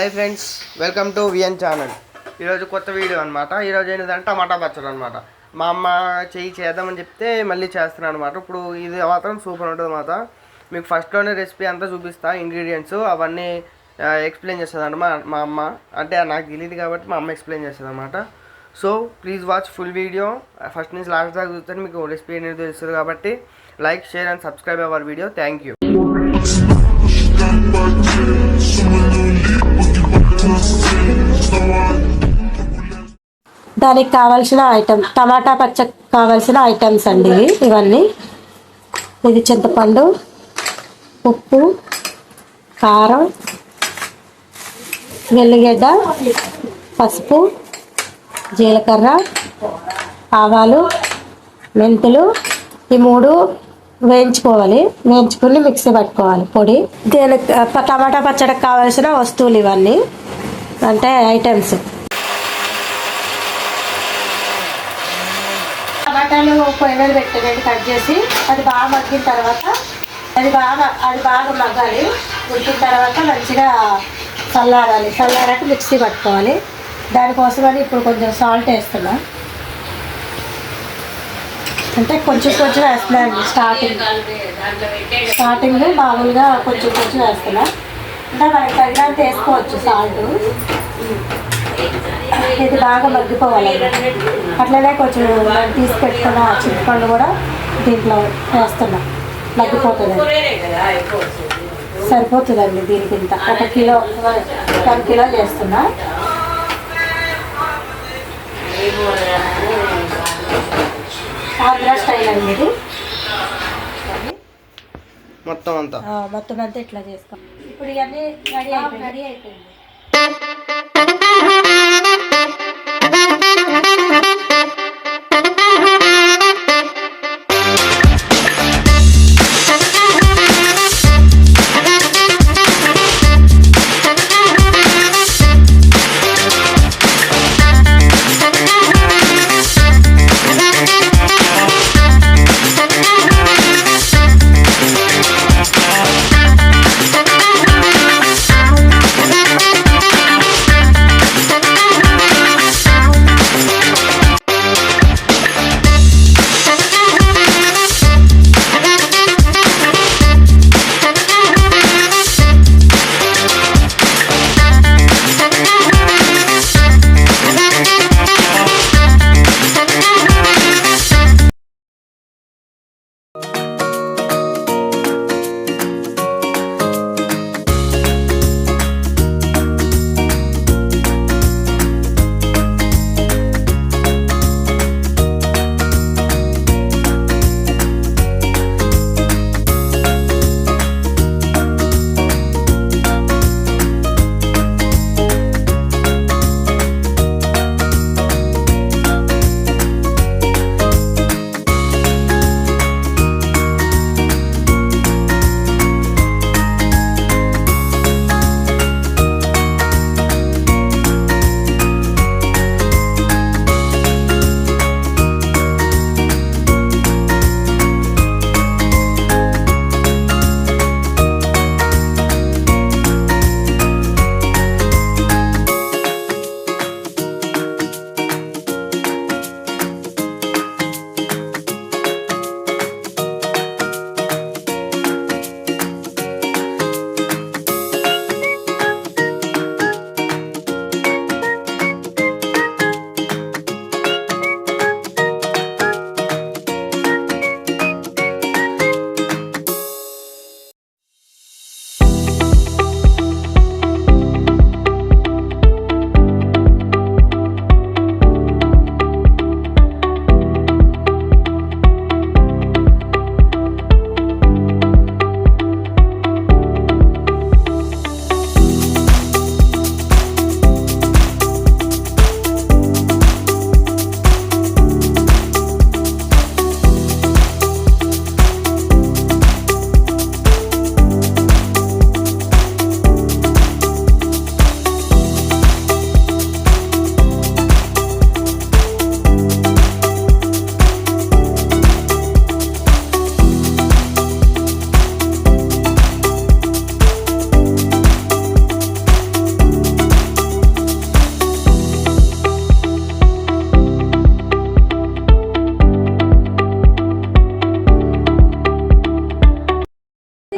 Hi friends, welcome to VN channel. ఈరోజు కొత్త video అనమాట. ఈరోజు ఏంటంటే టమాటా పచ్చడి అనమాట. మా అమ్మ చేద్దామని చెప్తే మళ్ళీ చేస్తున్నాను అనమాట. ఇప్పుడు ఇది మాత్రం సూపర్ ఉంటుంది అనమాట. మీకు ఫస్ట్లోనే రెసిపీ అంతా చూపిస్తా, ఇంగ్రీడియంట్స్ అవన్నీ ఎక్స్ప్లెయిన్ చేస్తుంది అనమాట మా అమ్మ. అంటే నాకు తెలియదు కాబట్టి మా అమ్మ ఎక్స్ప్లెయిన్ చేస్తుంది అనమాట. So please watch full video, first నుంచి లాస్ట్ దాకా చూస్తే మీకు రెసిపీ అనేది తెలుస్తుంది. కాబట్టి like, share and subscribe our video. Thank you. దానికి కావాల్సిన ఐటమ్ టమాటా పచ్చడి కావాల్సిన ఐటమ్స్ అండి ఇవన్నీ. ఇది చింతపండు, ఉప్పు, కారం, వెల్లిగడ్డ, పసుపు, జీలకర్ర, ఆవాలు, మెంతులు, ఈ మూడు వేయించుకోవాలి. వేయించుకుని మిక్సీ పట్టుకోవాలి పొడి. దీనికి టమాటా పచ్చడికి కావాల్సిన వస్తువులు ఇవన్నీ, అంటే ఐటమ్స్. టమాటాలు పొయ్యి మీద పెట్టండి, కట్ చేసి అది బాగా మగ్గిన తర్వాత అది బాగా మగ్గాలి. ఉడికిన తర్వాత మంచిగా చల్లారాలి. చల్లారాక మిక్సీ పట్టుకోవాలి. దానికోసమని ఇప్పుడు కొంచెం సాల్ట్ వేస్తున్నా. అంటే కొంచెం వేస్తున్నాను. స్టార్టింగ్ మామూలుగా కొంచెం వేస్తున్నా. అంటే మనకి తగినంత వేసుకోవచ్చు సాల్ట్. ఇది బాగా మగ్గిపోవాలి. అట్లనే కొంచెం తీసి పెట్టుకున్న చింతపండు కూడా దీంట్లో వేస్తున్నా. మగ్గిపోతుంది, సరిపోతుందండి దీనికి. ఇంత 1 కిలో 10 కిలో చేస్తున్నా. ఆంధ్ర స్టైల్ అండి ఇది. మొత్తం అంతా ఇట్లా చేసుకో. ఇప్పుడు ఇవన్నీ రెడీ అయిపోయింది.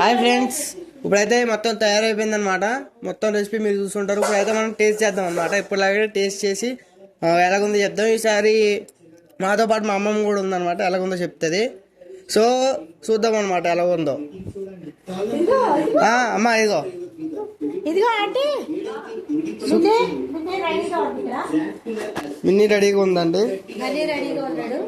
హాయ్ ఫ్రెండ్స్, ఇప్పుడైతే మొత్తం తయారైపోయింది అనమాట. మొత్తం రెసిపీ మీరు చూస్తుంటారు. ఇప్పుడైతే మనం టేస్ట్ చేద్దాం అనమాట. ఇప్పుడులాగే టేస్ట్ చేసి ఎలాగుందో చెప్దాం. ఈసారి మాతో పాటు మా అమ్మమ్మ కూడా ఉందన్నమాట. ఎలాగుందో చెప్తుంది. సో చూద్దాం అనమాట ఎలా ఉందో. అమ్మా ఇదిగో ఇదిగో ఆంటీ మిన్నీ రెడీగా ఉందండి. రెడీగా ఉన్నాడు.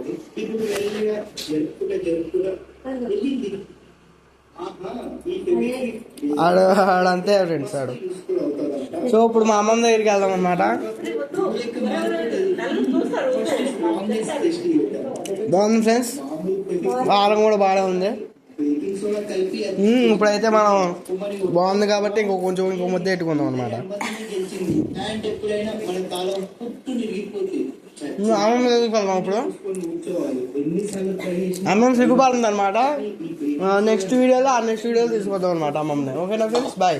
ఆడంతే ఫ్రెండ్స్ ఆడు. సో ఇప్పుడు మా అమ్మమ్మ దగ్గరికి వెళ్దాం అనమాట. బాగుంది ఫ్రెండ్స్, కారం కూడా బాగానే ఉంది. ఇప్పుడైతే మనం బాగుంది కాబట్టి ఇంకో ముద్ద పెట్టుకుందాం అనమాట. అమ్మమ్మ దగ్గరికి వెళ్దాం. ఇప్పుడు అమ్మమ్మ సిగ్గుపడుతుంది అనమాట. నెక్స్ట్ వీడియోలో తీసుకొద్దాం అనమాట అమ్మమ్మని. ఓకేనా ఫ్రెండ్స్, బాయ్.